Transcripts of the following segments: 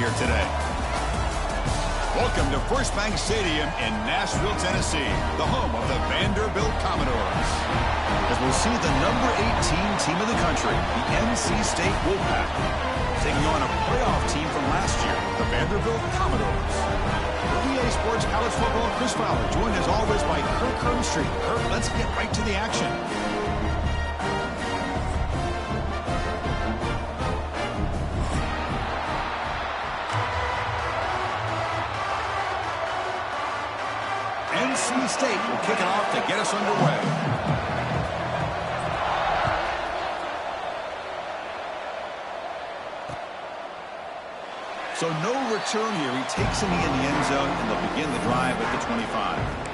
here today. Welcome to First Bank Stadium in Nashville, Tennessee, the home of the Vanderbilt Commodores. As we'll see the number 18 team in the country, the NC State Wolfpack, taking on a playoff team from last year, the Vanderbilt Commodores. For EA Sports College Football, Chris Fowler, joined as always by Kirk Herbstreit. Kirk, let's get right to the action. NC State will kick it off to get us underway. So no return here. He takes it in the end zone, and they'll begin the drive at the 25.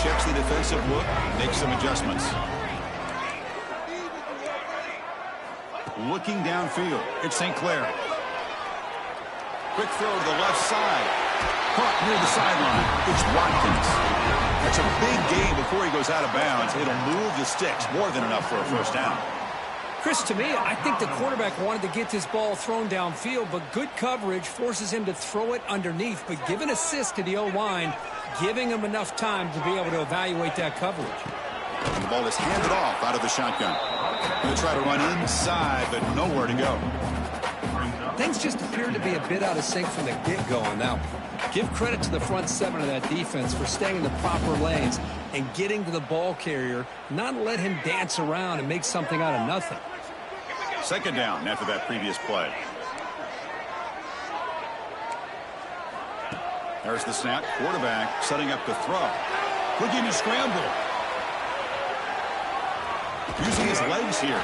Checks the defensive look, makes some adjustments. Looking downfield, it's St. Clair. Quick throw to the left side. Caught near the sideline. It's Watkins. That's a big gain before he goes out of bounds. It'll move the sticks, more than enough for a first down. Chris, to me, I think the quarterback wanted to get this ball thrown downfield, but good coverage forces him to throw it underneath. But give an assist to the O-line, giving him enough time to be able to evaluate that coverage. And the ball is handed off out of the shotgun. Going to try to run inside, but nowhere to go. Things just appeared to be a bit out of sync from the get-go on that one. Give credit to the front seven of that defense for staying in the proper lanes and getting to the ball carrier, not let him dance around and make something out of nothing. Second down after that previous play. There's the snap. Quarterback setting up to throw. Looking to scramble. Using his legs here.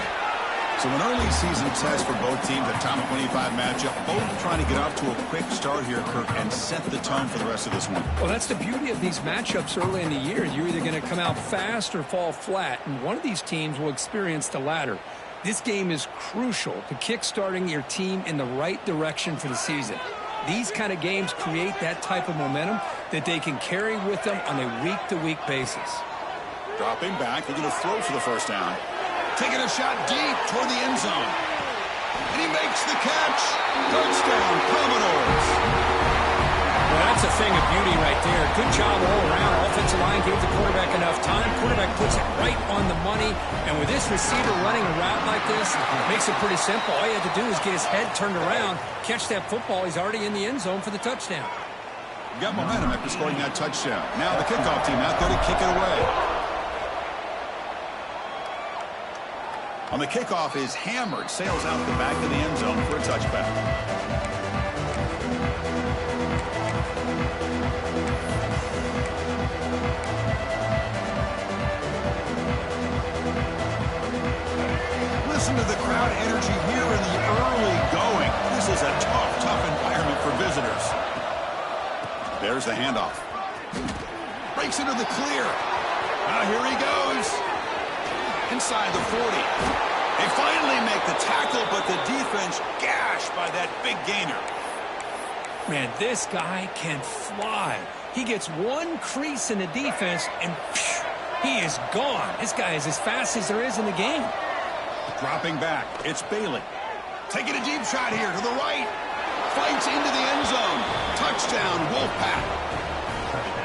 So an early season test for both teams, a top 25 matchup. Both trying to get off to a quick start here, Kirk, and set the tone for the rest of this one. Well, that's the beauty of these matchups early in the year. You're either going to come out fast or fall flat, and one of these teams will experience the latter. This game is crucial to kick-starting your team in the right direction for the season. These kind of games create that type of momentum that they can carry with them on a week-to-week basis. Dropping back, they're going to throw for the first down. Taking a shot deep toward the end zone. And he makes the catch. Touchdown, Commodores. Well, that's a thing of beauty right there. Good job all around. Offensive line gave the quarterback enough time. Quarterback puts it right on the money. And with this receiver running a route like this, it makes it pretty simple. All you have to do is get his head turned around, catch that football. He's already in the end zone for the touchdown. Got momentum after scoring that touchdown. Now the kickoff team out there to kick it away. On the kickoff is hammered, sails out the back of the end zone for a touchback. Listen to the crowd energy here in the early going. This is a tough environment for visitors. There's the handoff. Breaks into the clear. Now here he goes. Inside the 40. They finally make the tackle, but the defense gashed by that big gainer. Man, this guy can fly. He gets one crease in the defense, and he is gone. This guy is as fast as there is in the game. Dropping back, it's Bailey. Taking a deep shot here to the right. Fights into the end zone. Touchdown, Wolfpack.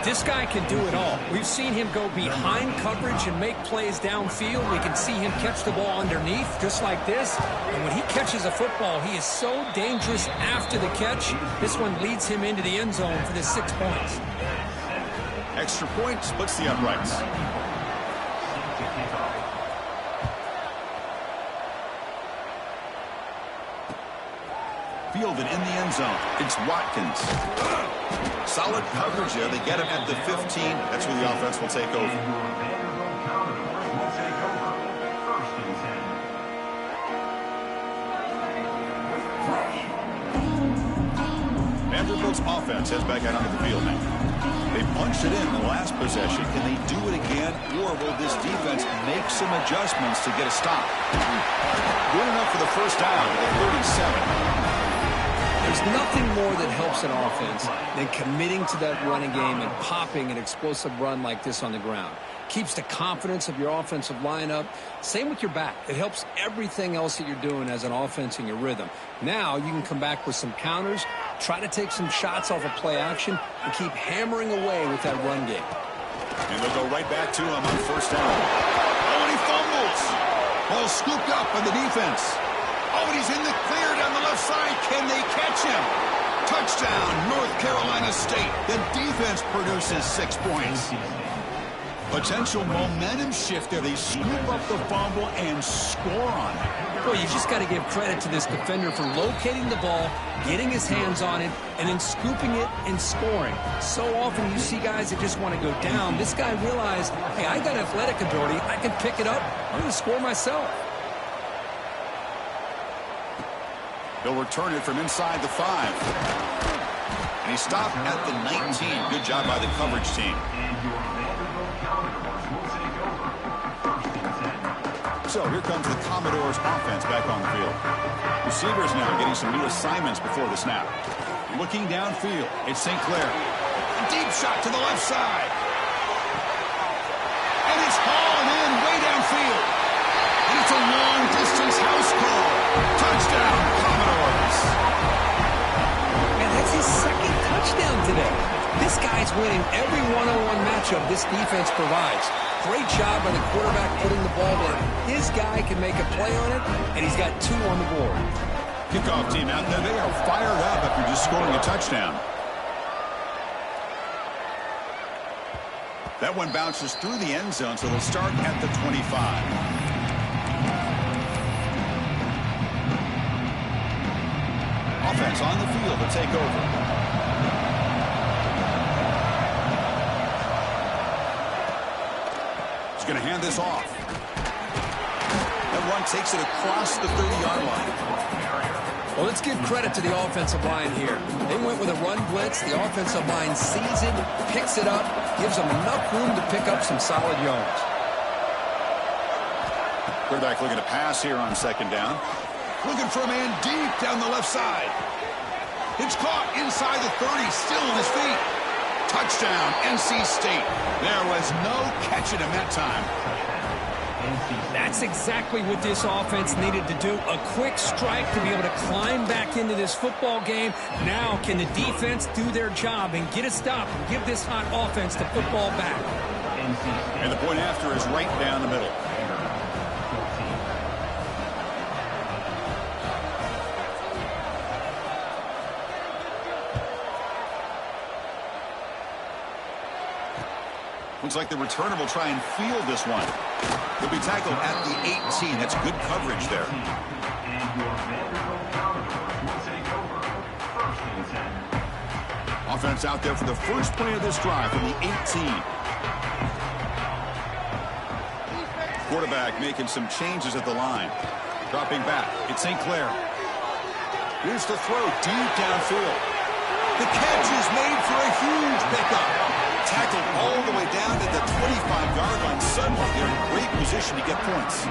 This guy can do it all. We've seen him go behind coverage and make plays downfield. We can see him catch the ball underneath, just like this. And when he catches a football, he is so dangerous after the catch. This one leads him into the end zone for the 6 points. Extra point splits the uprights. Fielded in the end zone. It's Watkins. Solid coverage there. They get him at the 15. That's where the offense will take over. Vanderbilt Eagles offense heads back out onto the field now. They punched it in the last possession. Can they do it again, or will this defense make some adjustments to get a stop? Good enough for the first down at the 37. There's nothing more that helps an offense than committing to that running game and popping an explosive run like this on the ground. Keeps the confidence of your offensive lineup. Same with your back. It helps everything else that you're doing as an offense in your rhythm. Now you can come back with some counters, try to take some shots off of play action, and keep hammering away with that run game. And they'll go right back to him on first down. Oh, and he fumbles. Ball scooped up by the defense. Oh, and he's in the clear down the left side. Can they catch him? Touchdown, North Carolina State. The defense produces 6 points. Potential momentum shift there. They scoop up the fumble and score on it. Well, you just got to give credit to this defender for locating the ball, getting his hands on it, and then scooping it and scoring. So often you see guys that just want to go down. This guy realized, hey, I got athletic ability. I can pick it up. I'm going to score myself. They'll return it from inside the 5. And he stopped at the 19. Good job by the coverage team. So here comes the Commodores offense back on the field. Receivers now getting some new assignments before the snap. Looking downfield, it's St. Clair. A deep shot to the left side. And it's hauled in way downfield. And it's a long-distance house call. Touchdown, Commodores. And that's his second touchdown today. This guy's winning every one-on-one matchup this defense provides. Great job by the quarterback putting the ball where his guy can make a play on it, and he's got 2 on the board. Kickoff team out there, they are fired up after just scoring a touchdown. That one bounces through the end zone, so they'll start at the 25. Offense on the field to take over. Going to hand this off. That one takes it across the 30-yard line. Well, let's give credit to the offensive line here. They went with a run blitz. The offensive line sees it, picks it up, gives them enough room to pick up some solid yards. Quarterback looking to pass here on second down. Looking for a man deep down the left side. It's caught inside the 30, still on his feet. Touchdown, NC State. There was no catching him that time. That's exactly what this offense needed to do. A quick strike to be able to climb back into this football game. Now can the defense do their job and get a stop and give this hot offense the football back? And the point after is right down the middle. Looks like the returner will try and field this one. He'll be tackled at the 18. That's good coverage there. Offense out there for the first play of this drive from the 18. Quarterback making some changes at the line. Dropping back. It's St. Clair. Here's the throw deep downfield. The catch is made for a huge pickup. Tackled all the way down to the 25-yard line. Suddenly, they're in great position to get points.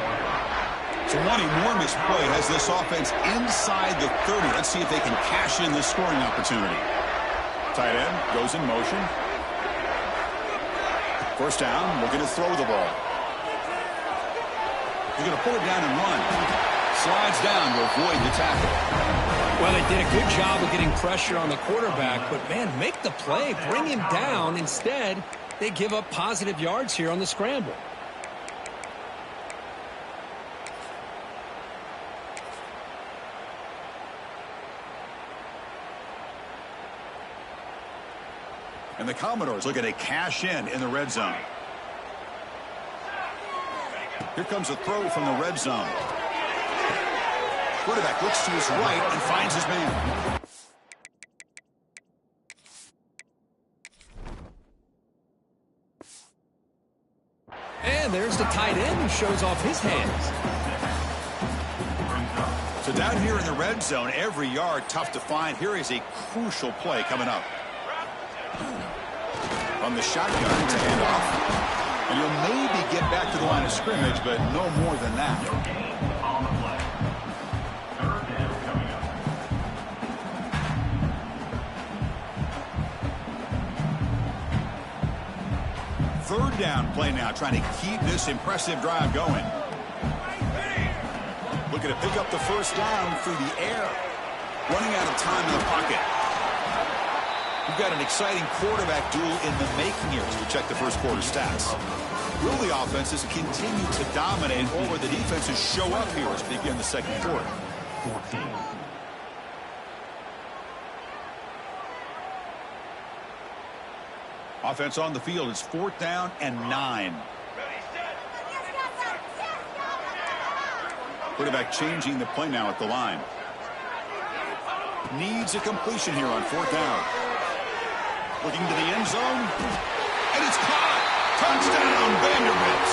So one enormous play has this offense inside the 30. Let's see if they can cash in this scoring opportunity. Tight end goes in motion. First down, looking to throw the ball. He's going to put it down and run. Slides down to avoid the tackle. Well, they did a good job of getting pressure on the quarterback, but, man, make the play. Bring him down. Instead, they give up positive yards here on the scramble. And the Commodores looking to cash in the red zone. Here comes a throw from the red zone. Quarterback looks to his right and finds his man. And there's the tight end who shows off his hands. So down here in the red zone, every yard tough to find. Here is a crucial play coming up. From the shotgun to hand off. And you'll maybe get back to the line of scrimmage, but no more than that. Third down play now, trying to keep this impressive drive going. Looking to pick up the first down through the air. Running out of time in the pocket. We've got an exciting quarterback duel in the making here as we check the first quarter stats. Will the offenses continue to dominate, or will the defenses show up here as we begin the second quarter? 14. Offense on the field is 4th down and 9. Quarterback changing the play now at the line. Needs a completion here on 4th down. Looking to the end zone. And it's caught. Touchdown, Vanderbilt.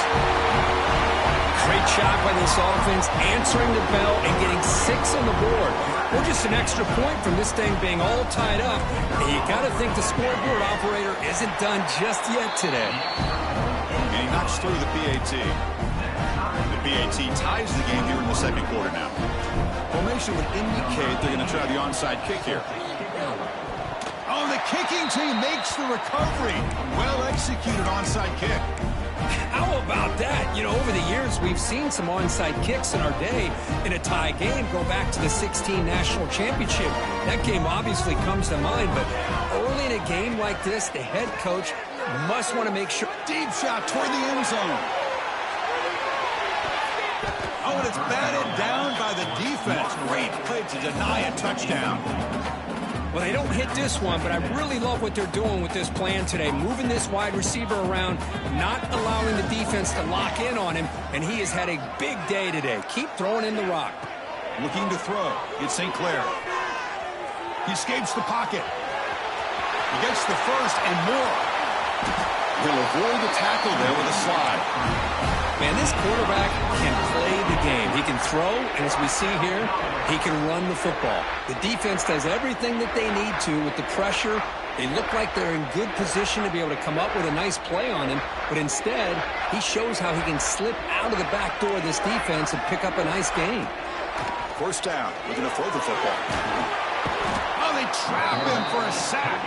Great job by this offense, answering the bell and getting 6 on the board. We're just an extra point from this thing being all tied up. And you got to think the scoreboard operator isn't done just yet today. And he knocks through the PAT. The PAT ties the game here in the second quarter now. Formation would indicate they're going to try the onside kick here. Oh, the kicking team makes the recovery. Well executed onside kick. How about that? You know, over the years, we've seen some onside kicks in our day in a tie game. Go back to the 16 National Championship. That game obviously comes to mind, but early in a game like this, the head coach must want to make sure. Deep shot toward the end zone. Oh, and it's batted down by the defense. Great play to deny a touchdown. Well, they don't hit this one, but I really love what they're doing with this plan today. Moving this wide receiver around, not allowing the defense to lock in on him, and he has had a big day today. Keep throwing in the rock. Looking to throw. It's St. Clair. He escapes the pocket. He gets the first and more. He'll avoid the tackle there with a slide. Man, this quarterback can play the game. He can throw, and as we see here, he can run the football. The defense does everything that they need to with the pressure. They look like they're in good position to be able to come up with a nice play on him, but instead, he shows how he can slip out of the back door of this defense and pick up a nice gain. First down, looking to throw the football. Oh, they trap him for a sack.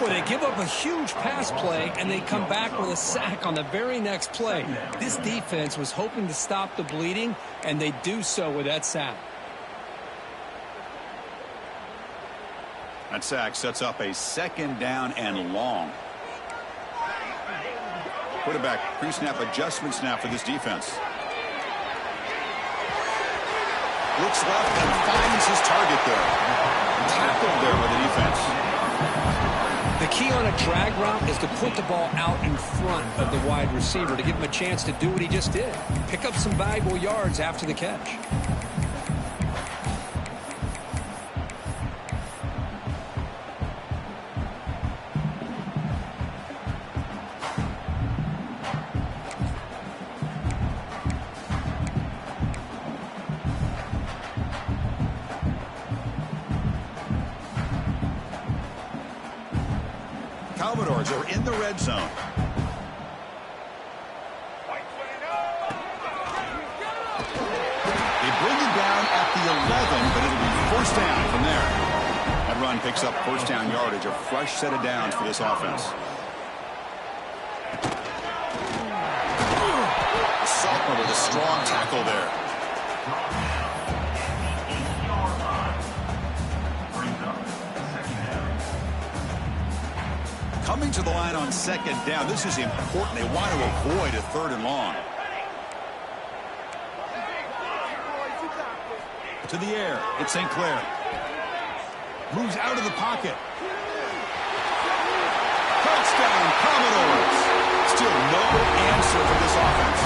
Well, they give up a huge pass play, and they come back with a sack on the very next play. This defense was hoping to stop the bleeding, and they do so with that sack. That sack sets up a 2nd down and long. Quarterback pre-snap adjustment snap for this defense. Looks left and finds his target there. Tackled there by the defense. The key on a drag route is to put the ball out in front of the wide receiver to give him a chance to do what he just did. Pick up some valuable yards after the catch. Commodores are in the red zone. They bring him down at the 11, but it'll be 1st down from there. That run picks up 1st down yardage, a fresh set of downs for this offense. Saltman with a strong tackle there. Coming to the line on 2nd down. This is important. They want to avoid a 3rd and long. To the air. It's St. Clair. Moves out of the pocket. Touchdown, Commodores. Still no answer for this offense.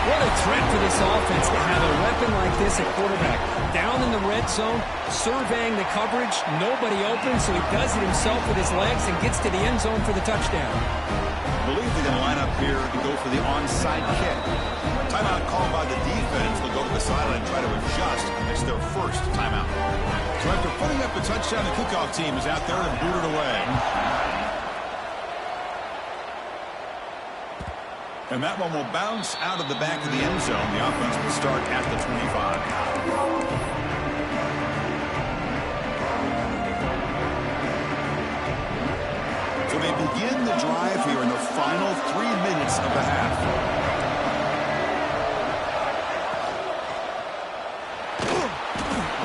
What a threat for this offense to have a weapon like this at quarterback. Down in the red zone, surveying the coverage, nobody open, so he does it himself with his legs and gets to the end zone for the touchdown. I believe they're going to line up here and go for the onside kick. Timeout called by the defense. They'll go to the sideline and try to adjust. It's their first timeout. So after putting up a touchdown, the kickoff team is out there to boot it away. And that one will bounce out of the back of the end zone. The offense will start at the 25. So they begin the drive here in the final 3 minutes of the half.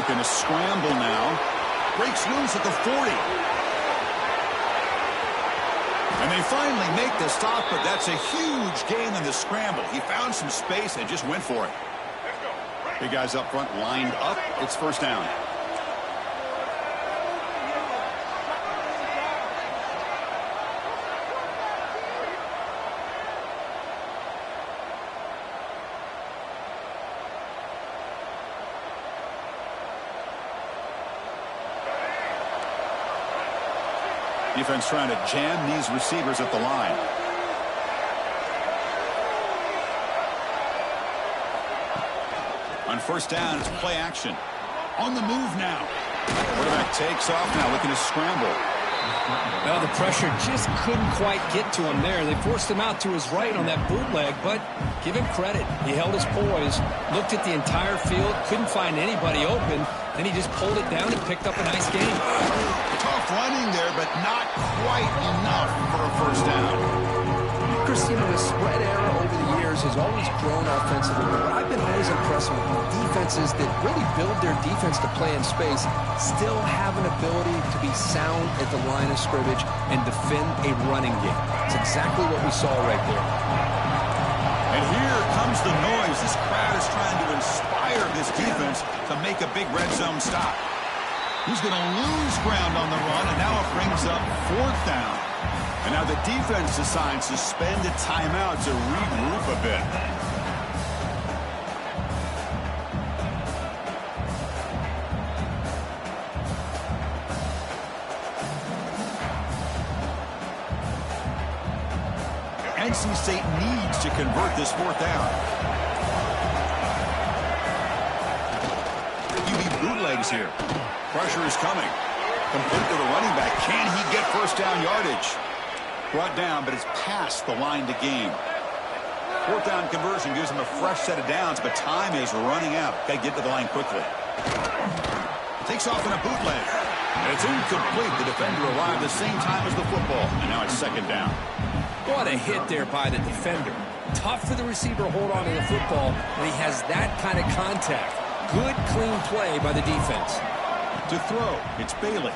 Looking to scramble now. Breaks loose at the 40. And they finally make the stop, but that's a huge gain in the scramble. He found some space and just went for it. Big guys up front lined up. It's first down. Defense trying to jam these receivers at the line. On first down, it's play action. On the move now. Quarterback takes off now, looking to scramble. Well, the pressure just couldn't quite get to him there. They forced him out to his right on that bootleg, but give him credit. He held his poise, looked at the entire field, couldn't find anybody open, then he just pulled it down and picked up a nice gain. Tough running there, but not quite enough for a first down. Christina, the spread era over the years has always grown offensively, but I've been always impressed with defenses that really build their defense to play in space, still have an ability to be sound at the line of scrimmage and defend a running game. It's exactly what we saw right there. And here comes the noise. This crowd is trying to inspire this defense to make a big red zone stop. He's going to lose ground on the run, and now it brings up fourth down. And now the defense decides to spend a timeout to regroup a bit. NC State needs to convert this fourth down. QB bootlegs here. Pressure is coming. Complete to the running back. Can he get first down yardage? Brought down, but it's past the line to gain. Fourth down conversion gives him a fresh set of downs, but time is running out. Got to get to the line quickly. Takes off in a bootleg. And it's incomplete. The defender arrived the same time as the football. And now it's second down. What a hit there by the defender. Tough for the receiver to hold on to the football when he has that kind of contact. Good, clean play by the defense. To throw, it's Bailey.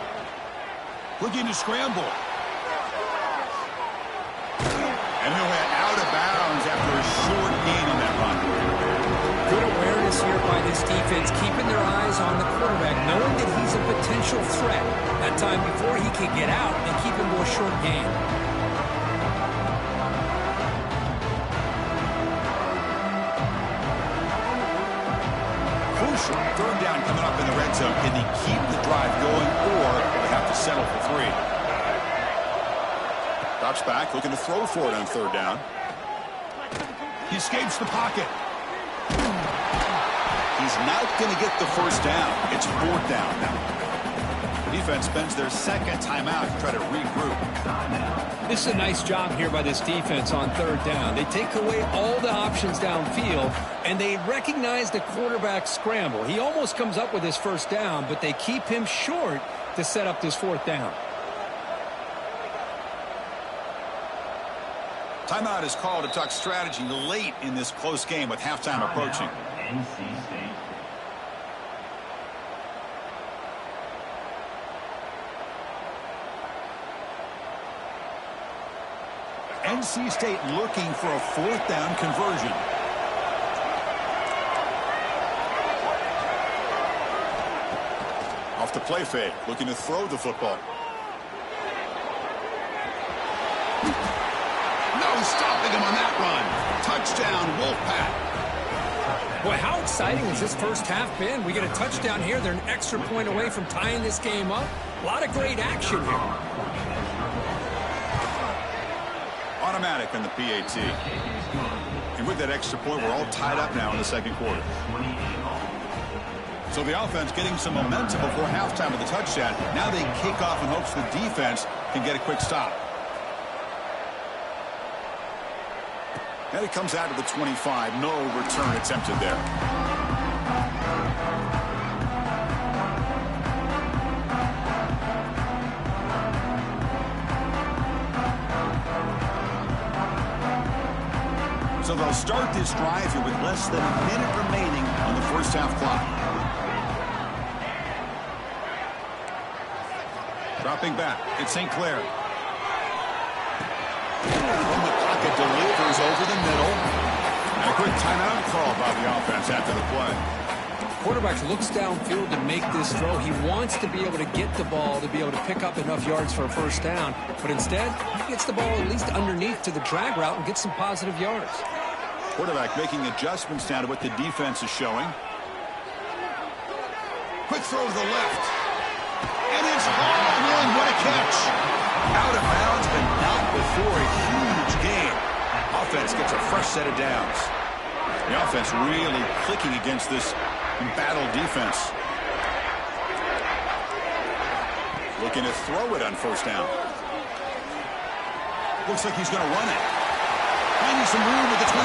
Looking to scramble. And he'll head out of bounds after a short gain on that run. Good awareness here by this defense, keeping their eyes on the quarterback, knowing that he's a potential threat. That time before he can get out and keep him to a short gain. Crucial. Third down coming up in the red zone. Can he keep the drive going, or will they have to settle for 3? Drops back, looking to throw for it on third down. He escapes the pocket. He's not going to get the first down. It's fourth down now. The defense spends their second timeout to try to regroup. This is a nice job here by this defense on third down. They take away all the options downfield, and they recognize the quarterback scramble. He almost comes up with his first down, but they keep him short to set up this fourth down. Timeout is called to talk strategy late in this close game with halftime approaching. NC State looking for a fourth down conversion. Off the play fake, looking to throw the football. No stopping him on that run. Touchdown, Wolfpack. Boy, how exciting has this first half been? We get a touchdown here. They're an extra point away from tying this game up. A lot of great action here. Automatic on the PAT. And with that extra point, we're all tied up now in the second quarter. So the offense getting some momentum before halftime with the touchdown. Now they kick off in hopes the defense can get a quick stop. And it comes out to the 25. No return attempted there. So they'll start this drive here with less than a minute remaining on the first half clock. Dropping back, it's St. Clair. From the pocket, delivers over the middle. And a quick timeout call by the offense after the play. Quarterback looks downfield to make this throw. He wants to be able to get the ball to be able to pick up enough yards for a first down. But instead, he gets the ball at least underneath to the drag route and gets some positive yards. Quarterback making adjustments now to what the defense is showing. Quick throw to the left. And it's hauled in. What a catch. Out of bounds, but not before a huge gain. Offense gets a fresh set of downs. The offense really clicking against this battle defense. Looking to throw it on first down. Looks like he's going to run it. Finding some room at the 25.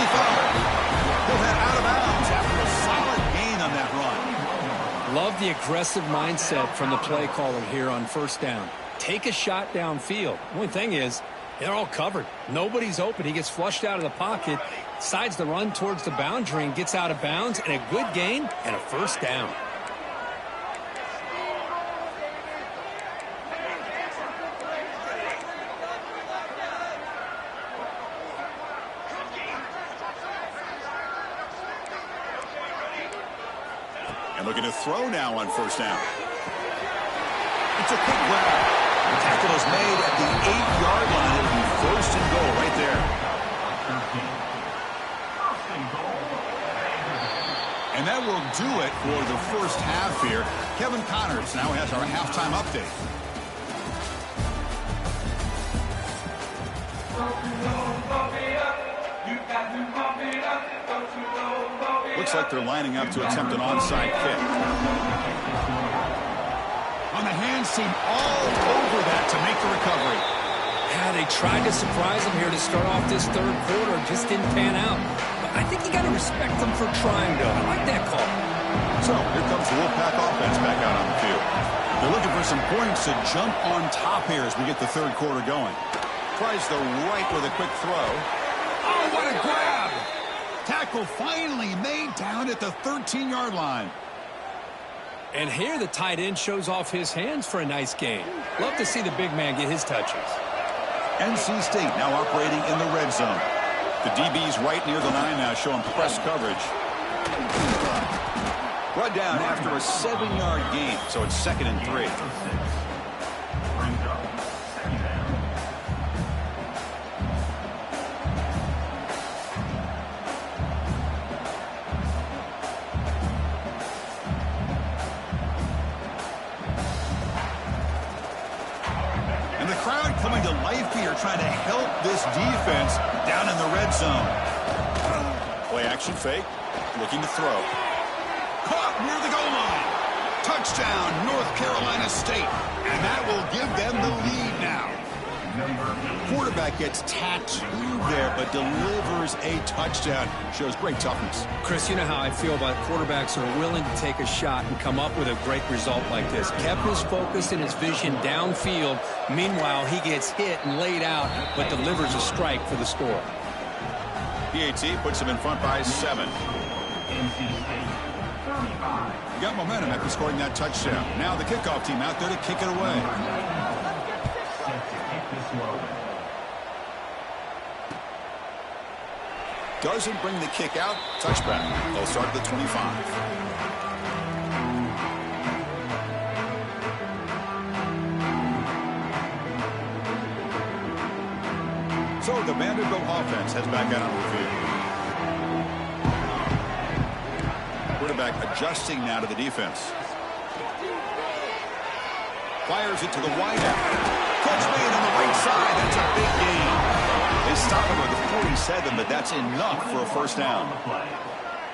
He'll head out of bounds after a solid gain on that run. Love the aggressive mindset from the play caller here on first down. Take a shot downfield. Only thing is, they're all covered. Nobody's open. He gets flushed out of the pocket, decides to run towards the boundary and gets out of bounds, and a good gain and a first down. And looking to throw now on first down. It's a quick grab. The tackle is made at the 8-yard line. It'll be first and goal right there. And that will do it for the first half here. Kevin Connors now has our halftime update. Looks like they're lining up to attempt an onside kick. On the hands team all over that to make the recovery. Yeah, they tried to surprise him here to start off this third quarter. Just didn't pan out. But I think you got to respect them for trying, though. I like that call. So here comes the Wolfpack offense back out on the field. They're looking for some points to jump on top here as we get the third quarter going. Tries the right with a quick throw. Oh, what a grab! Tackle finally made down at the 13-yard line. And here the tight end shows off his hands for a nice gain. Love to see the big man get his touches. NC State now operating in the red zone. The DB's right near the line now showing press coverage. Brought down after a 7-yard gain, so it's 2nd and 3. And the crowd coming to life here, trying to help this defense down in the red zone. Play action fake, looking to throw. Caught near the goal line. Touchdown, North Carolina State. And that will give them the lead now. Quarterback gets tattooed there, but delivers a touchdown. Shows great toughness. Chris, you know how I feel about quarterbacks who are willing to take a shot and come up with a great result like this. Kept his focus and his vision downfield. Meanwhile, he gets hit and laid out, but delivers a strike for the score. PAT puts him in front by 7. He got momentum after scoring that touchdown. Now the kickoff team out there to kick it away. Doesn't bring the kick out. Touchback. They'll start at the 25. So the Vanderbilt offense heads back out on the field. Quarterback adjusting now to the defense. Fires it to the wideout. Catch made on the right side. That's a big gain. They They stop him at the 47, but that's enough for a first down.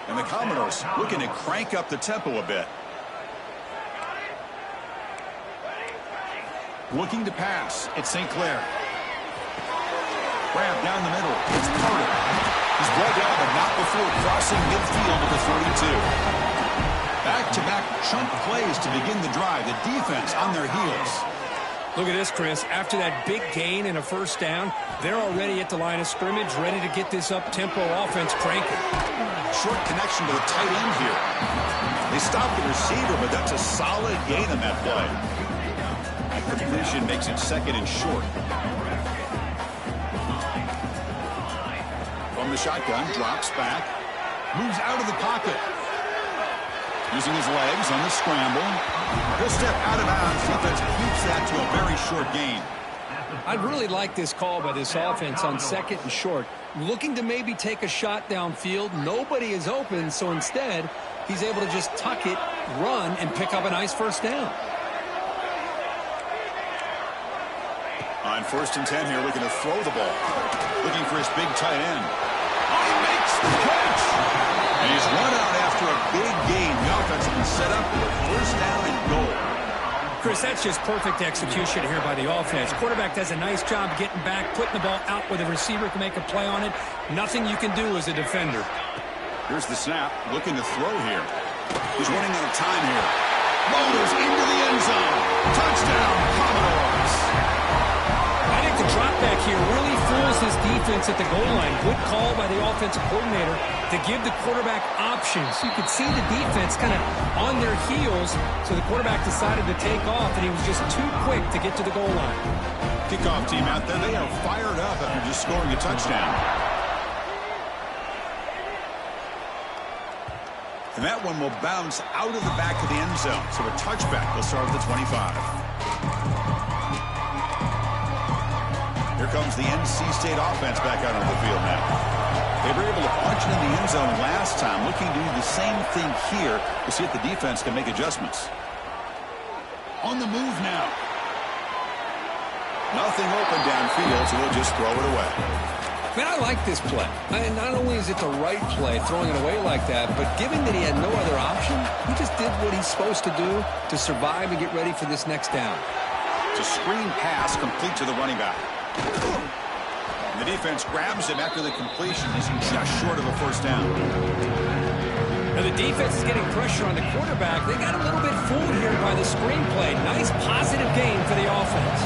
And the Commodores looking to crank up the tempo a bit. Looking to pass. It's St. Clair. Grab down the middle. It's Carter. He's brought down, but not before crossing midfield at the 42. Back-to-back chunk plays to begin the drive. The defense on their heels. Look at this, Chris. After that big gain and a first down, they're already at the line of scrimmage, ready to get this up-tempo offense cranking. Short connection to the tight end here. They stopped the receiver, but that's a solid gain on that play. That completion makes it second and short. From the shotgun, drops back, moves out of the pocket. Using his legs on the scramble. He'll step out of bounds. Defense keeps that to a very short gain. I'd really like this call by this offense on second and short. Looking to maybe take a shot downfield. Nobody is open, so instead, he's able to just tuck it, run, and pick up a nice first down. On 1st and 10 here, looking to throw the ball. Looking for his big tight end. Oh, he makes the catch! And he's run out after a big gain. The offense has been set up for a first down and goal. Chris, that's just perfect execution here by the offense. Quarterback does a nice job getting back, putting the ball out where the receiver can make a play on it. Nothing you can do as a defender. Here's the snap. Looking to throw here. He's running out of time here. Motors into the end zone. Touchdown, Commodores. I think the drop back here really fools this defense at the goal line. Good call by the offensive coordinator to give the quarterback options. You could see the defense kind of on their heels, so the quarterback decided to take off, and he was just too quick to get to the goal line. Kickoff team out there, they are fired up after just scoring a touchdown. And that one will bounce out of the back of the end zone, so a touchback will start at the 25. Here comes the NC State offense back out on the field now. They were able to punch it in the end zone last time, looking to do the same thing here to see if the defense can make adjustments. On the move now. Nothing open downfield, so they'll just throw it away. Man, I like this play. And not only is it the right play, throwing it away like that, but given that he had no other option, he just did what he's supposed to do to survive and get ready for this next down. It's a screen pass complete to the running back. And the defense grabs him after the completion. He's just short of a first down. Now the defense is getting pressure on the quarterback. They got a little bit fooled here by the screen play. Nice positive gain for the offense.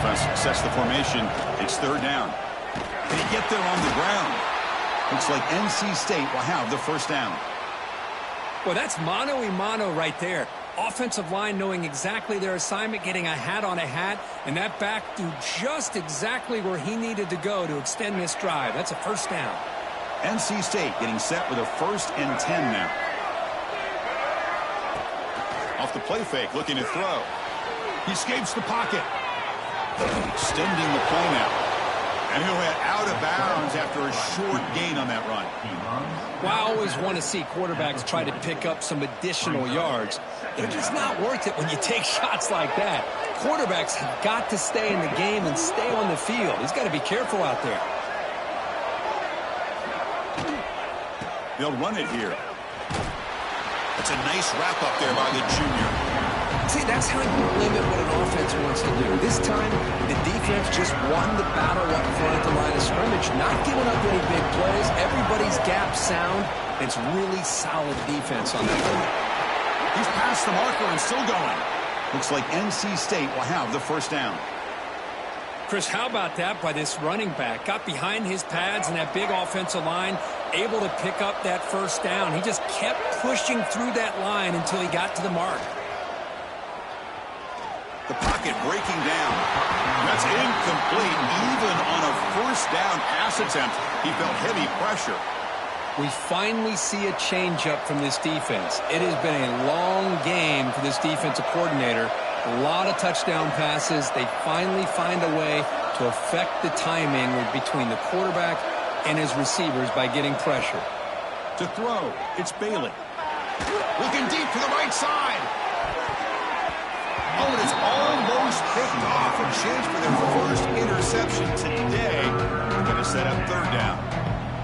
Offense sets the formation. It's third down. Can he get there on the ground? Looks like NC State will have the first down. Well, that's mano-a-mano right there. Offensive line knowing exactly their assignment, getting a hat on a hat, and that back do just exactly where he needed to go to extend this drive. That's a first down. NC State getting set with a 1st and 10 now. Off the play fake, looking to throw. He escapes the pocket. Extending the play now. And he'll head out of bounds after a short gain on that run. Well, I always want to see quarterbacks try to pick up some additional yards. They're just not worth it when you take shots like that. Quarterbacks have got to stay in the game and stay on the field. He's got to be careful out there. They'll run it here. It's a nice wrap up there by the junior. See, that's how you limit what an offense wants to do. This time, the defense just won the battle up front at the line of scrimmage, not giving up any big plays. Everybody's gap sound. It's really solid defense on that one. He's past the marker and still going. Looks like NC State will have the first down. Chris, how about that by this running back? Got behind his pads and that big offensive line, able to pick up that first down. He just kept pushing through that line until he got to the mark. The pocket breaking down. That's incomplete. Even on a first down pass attempt, he felt heavy pressure. We finally see a changeup from this defense. It has been a long game for this defensive coordinator. A lot of touchdown passes. They finally find a way to affect the timing between the quarterback and his receivers by getting pressure. To throw, it's Bailey. Looking deep to the right side. Oh, and it's almost picked off. A chance for their first interception today. to set up third down.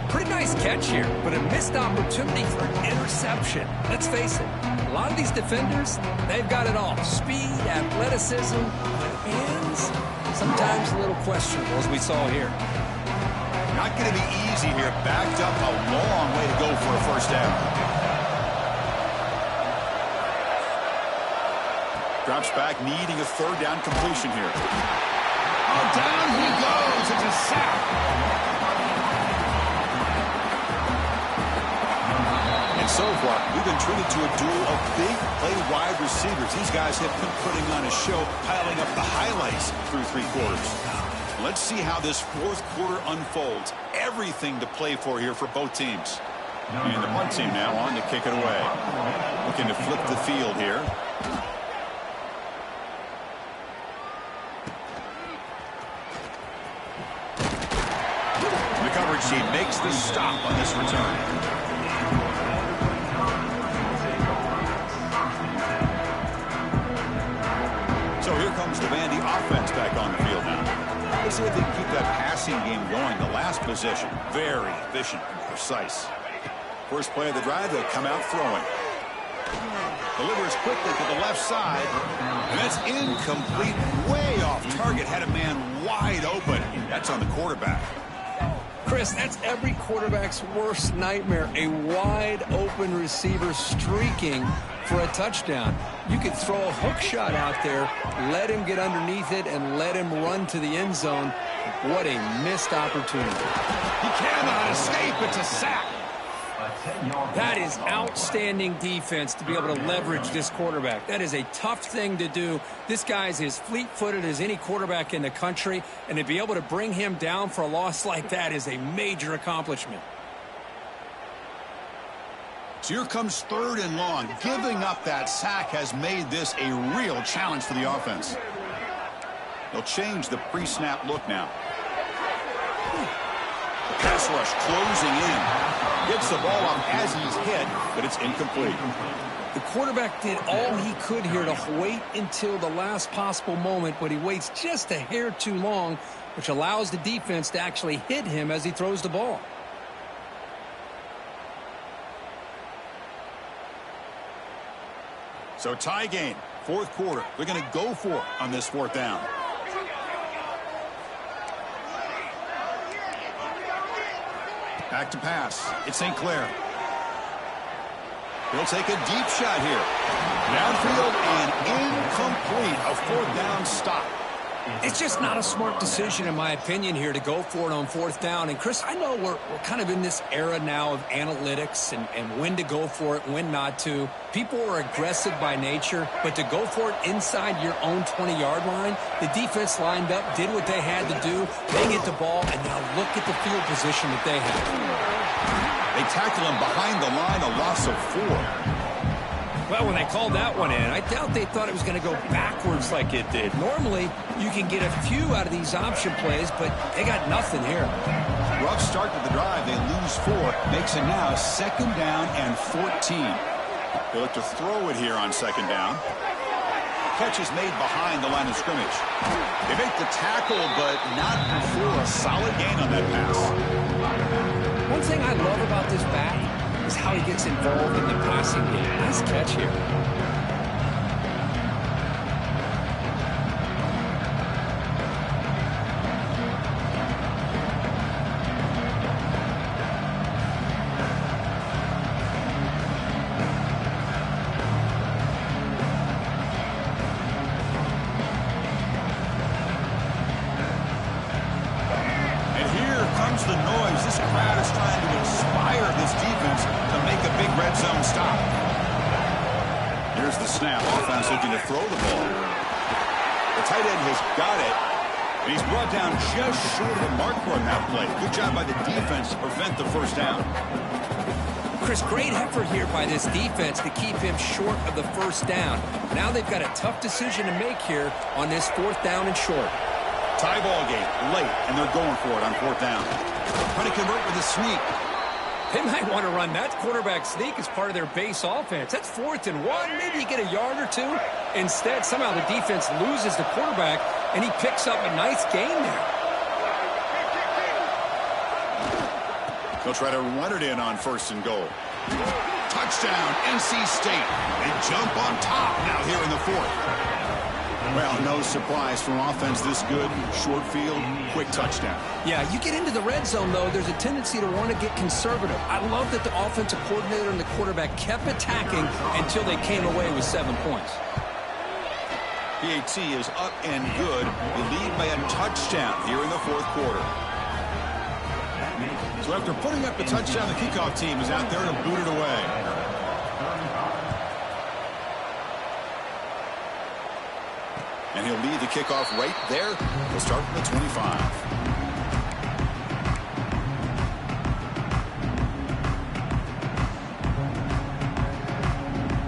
Pretty nice catch here, but a missed opportunity for an interception. Let's face it, a lot of these defenders, they've got it all. Speed, athleticism, but hands, sometimes a little questionable, as we saw here. Not going to be easy here. Backed up a long way to go for a first down. Drops back, needing a third down completion here. Oh, down he goes. It's a sack. And so far, we've been treated to a duel of big play wide receivers. These guys have been putting on a show, piling up the highlights through three quarters. Let's see how this fourth quarter unfolds. Everything to play for here for both teams. And the punt team now on to kick it away. Looking to flip the field here. The coverage team makes the stop on this return. So here comes the Vandy offense back on the field now. Let's see if they can keep that passing game going. The last possession, very efficient and precise. First play of the drive, they'll come out throwing. Delivers quickly to the left side. And that's incomplete, way off target. Had a man wide open. That's on the quarterback. Chris, that's every quarterback's worst nightmare. A wide open receiver streaking for a touchdown. You could throw a hook shot out there, let him get underneath it, and let him run to the end zone. What a missed opportunity. He cannot escape. It's a sack. That is outstanding defense to be able to leverage this quarterback. That is a tough thing to do. This guy's as fleet-footed as any quarterback in the country, and to be able to bring him down for a loss like that is a major accomplishment. So here comes third and long. Giving up that sack has made this a real challenge for the offense. They'll change the pre-snap look now. The pass rush closing in. Gets the ball up as he's hit, but it's incomplete. The quarterback did all he could here to wait until the last possible moment, but he waits just a hair too long, which allows the defense to actually hit him as he throws the ball. So tie game, fourth quarter. They're going to go for it on this fourth down. Back to pass. It's St. Clair. He'll take a deep shot here. Downfield and incomplete. A fourth down stop. It's just not a smart decision, in my opinion, here to go for it on fourth down. And, Chris, I know we're kind of in this era now of analytics and when to go for it, when not to. People are aggressive by nature, but to go for it inside your own 20-yard line, the defense lined up, did what they had to do. They get the ball, and now look at the field position that they have. They tackle him behind the line, a loss of 4. Well, when they called that one in, I doubt they thought it was going to go backwards like it did. Normally, you can get a few out of these option plays, but they got nothing here. Rough start to the drive. They lose 4. Makes it now second down and 14. They look to throw it here on second down. Catch is made behind the line of scrimmage. They make the tackle, but not before a solid gain on that pass. One thing I love about this back is how he gets involved in the passing game. Nice catch here. And here comes the noise. This crowd is trying to inspire this defense to make a big red zone stop. Here's the snap. Offense looking to throw the ball. The tight end has got it. And he's brought down just short of the marker on that play. Good job by the defense to prevent the first down. Chris, great effort here by this defense to keep him short of the first down. Now they've got a tough decision to make here on this fourth down and short. Tie ball game late, and they're going for it on fourth down. Trying to convert with a sneak. They might want to run that quarterback sneak as part of their base offense. That's 4th and 1. Maybe you get a yard or two. Instead, somehow the defense loses the quarterback, and he picks up a nice gain there. They'll try to run it in on 1st and goal. Touchdown, NC State. They jump on top now here in the 4th. Well, no surprise from offense this good. Short field, quick touchdown. Yeah, you get into the red zone, though, there's a tendency to want to get conservative. I love that the offensive coordinator and the quarterback kept attacking until they came away with 7 points. PAT is up and good. They lead by a touchdown here in the 4th quarter. So after putting up the touchdown, the kickoff team is out there to boot it away. And he'll lead the kickoff right there. He'll start from the 25.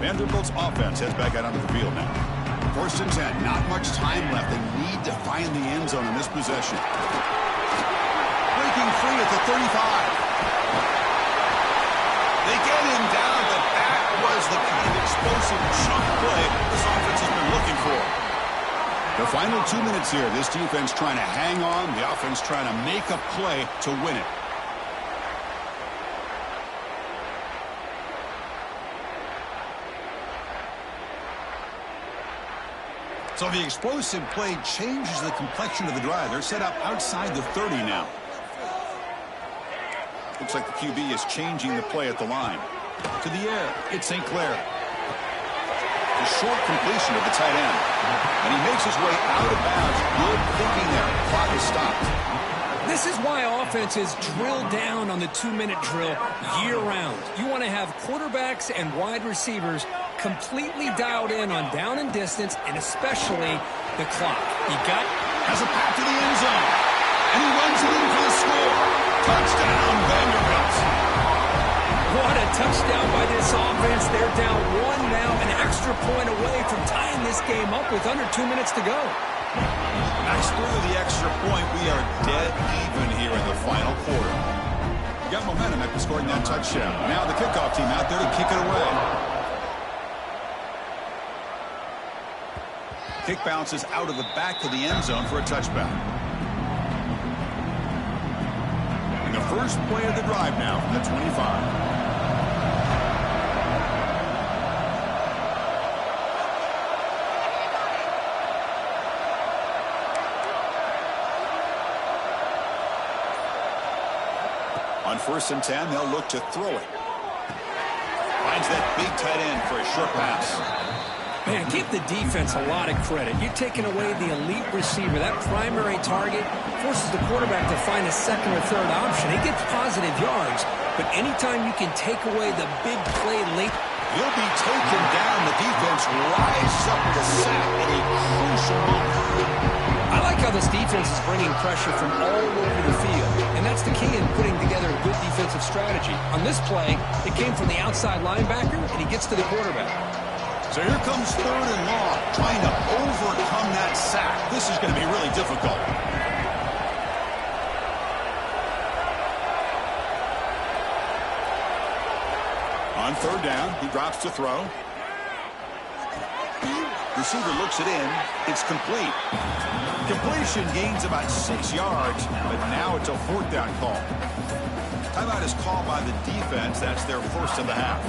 Vanderbilt's offense heads back out onto the field now. 1st and 10. Not much time left. They need to find the end zone in this possession. Breaking free at the 35. They get him down, but that was the kind of explosive chunk play this offense has been looking for. The final 2 minutes here. This defense trying to hang on. The offense trying to make a play to win it. So the explosive play changes the complexion of the drive. They're set up outside the 30 now. Looks like the QB is changing the play at the line. To the air, it's St. Clair. A short completion of the tight end. And he makes his way out of bounds. Good thinking there. Clock is stopped. This is why offenses drill down on the 2-minute drill year-round. You want to have quarterbacks and wide receivers completely dialed in on down and distance, and especially the clock. Has a path to the end zone. And he runs it in for the score. Touchdown, Vanderbilt. What a touchdown by this offense. They're down 1 now, an extra point away from tying this game up with under 2 minutes to go. Nice through the extra point. We are dead even here in the final quarter. Got momentum after scoring that touchdown. Now the kickoff team out there to kick it away. Kick bounces out of the back of the end zone for a touchback. And the first play of the drive now from the 25. On 1st and 10, they'll look to throw it. Finds that big tight end for a short pass. Man, give the defense a lot of credit. You're taking away the elite receiver. That primary target forces the quarterback to find a second or third option. He gets positive yards, but anytime you can take away the big play late, he'll be taken down. The defense rises up with a sack at a crucial moment. I like how this defense is bringing pressure from all over the field, and that's the key in putting together a good defensive strategy. On this play, it came from the outside linebacker, and he gets to the quarterback. So here comes 3rd and long, trying to overcome that sack. This is going to be really difficult. On 3rd down, he drops to throw. Receiver looks it in. It's complete. Completion gains about 6 yards, but now it's a 4th down call. Timeout is called by the defense. That's their first of the half.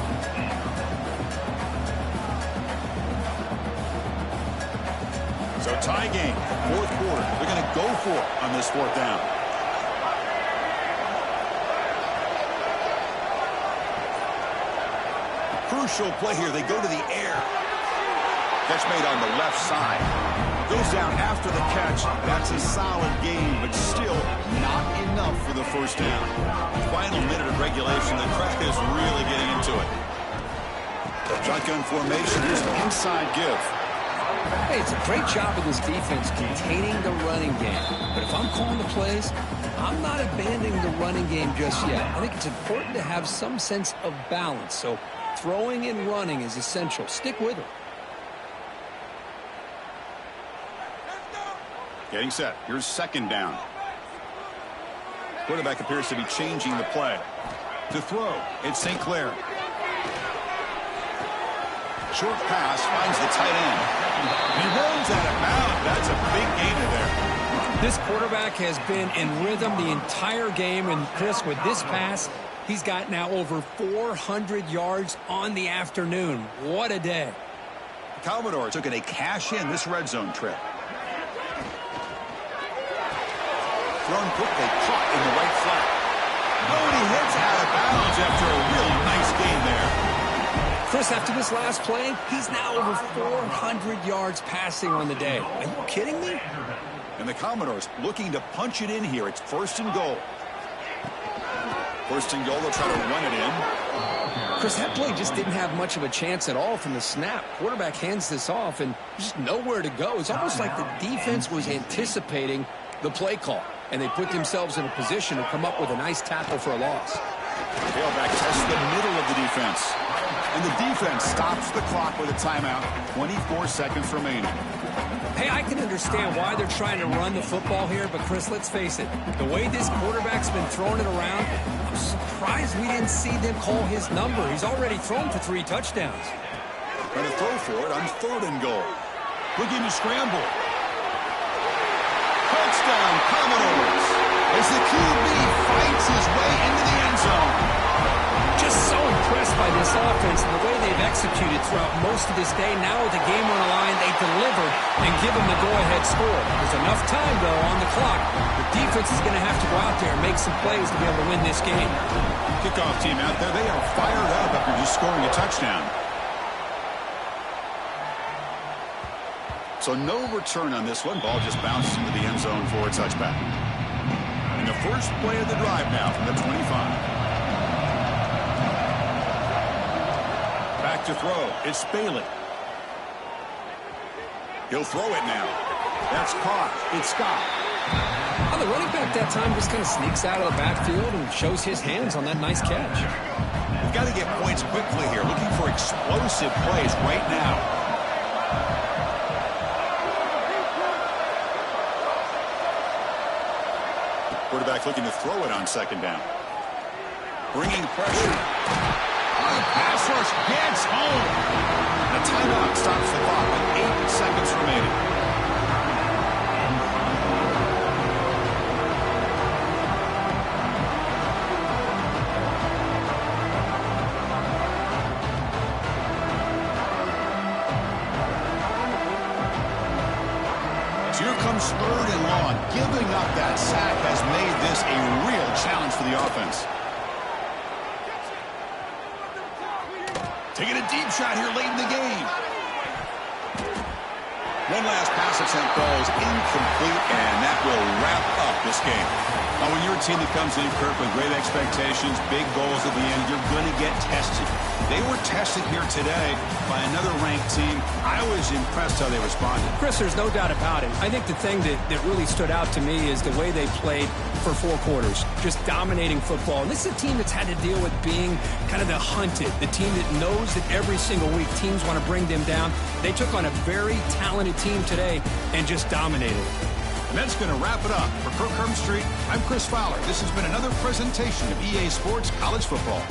So tie game, 4th quarter. They're going to go for it on this 4th down. Crucial play here. They go to the air. Catch made on the left side. Goes down after the catch. That's a solid game, but still not enough for the 1st down. Final minute of regulation. The crowd is really getting into it. Shotgun formation. Here's an inside give. Hey, it's a great job of this defense containing the running game. But if I'm calling the plays, I'm not abandoning the running game just yet. I think it's important to have some sense of balance. So throwing and running is essential. Stick with it. Getting set. Here's 2nd down. Quarterback appears to be changing the play. To throw, it's St. Clair. Short pass finds the tight end. He rolls out of bounds. That's a big gainer there. This quarterback has been in rhythm the entire game, and Chris, with this pass, he's got now over 400 yards on the afternoon. What a day. The Commodores looking to cash in this red zone trip. Thrown quickly, caught in the right flat. Oh, and he hits out of bounds after a really nice gain there. Chris, after this last play, he's now over 400 yards passing on the day. Are you kidding me? And the Commodores looking to punch it in here. It's 1st and goal. 1st and goal, they'll try to run it in. Chris, that play just didn't have much of a chance at all from the snap. Quarterback hands this off, and just nowhere to go. It's almost like the defense was anticipating the play call, and they put themselves in a position to come up with a nice tackle for a loss. Tailback tests the middle of the defense. And the defense stops the clock with a timeout. 24 seconds remaining. Hey, I can understand why they're trying to run the football here, but Chris, let's face it, the way this quarterback's been throwing it around, I'm surprised we didn't see them call his number. He's already thrown for 3 touchdowns. Trying to throw for it on 3rd and goal. Looking to scramble. Touchdown, Commodores, as the QB fights his way into the end zone. Just so impressed by this offense and the way they've executed throughout most of this day. Now with the game on the line, they deliver and give them the go-ahead score. There's enough time, though, on the clock. The defense is going to have to go out there and make some plays to be able to win this game. Kickoff team out there, they are fired up after just scoring a touchdown. So no return on this one. Ball just bounces into the end zone for a touchback. And the first play of the drive now from the 25. Back to throw. It's Bailey. He'll throw it now. That's caught. It's Scott. Oh, the running back that time just kind of sneaks out of the backfield and shows his hands on that nice catch. You've got to get points quickly here. Looking for explosive plays right now. Quarterback looking to throw it on 2nd down. Bringing pressure. Pass rush gets home. A timeout stops the clock with 8 seconds remaining. So here comes 3rd and long. Giving up that sack has made this a real challenge for the offense. Taking a deep shot here late in the game. One last pass attempt goes incomplete, and that will wrap up this game. Now, when you're a team that comes in, Kirk, with great expectations, big goals at the end, you're going to get tested. They were tested here today by another ranked team. I was impressed how they responded. Chris, there's no doubt about it. I think the thing that really stood out to me is the way they played for 4 quarters, just dominating football. And this is a team that's had to deal with being kind of the hunted, the team that knows that every single week teams want to bring them down. They took on a very talented team today and just dominated. And that's going to wrap it up. For Kirk Herbstreit, I'm Chris Fowler. This has been another presentation of EA Sports College Football.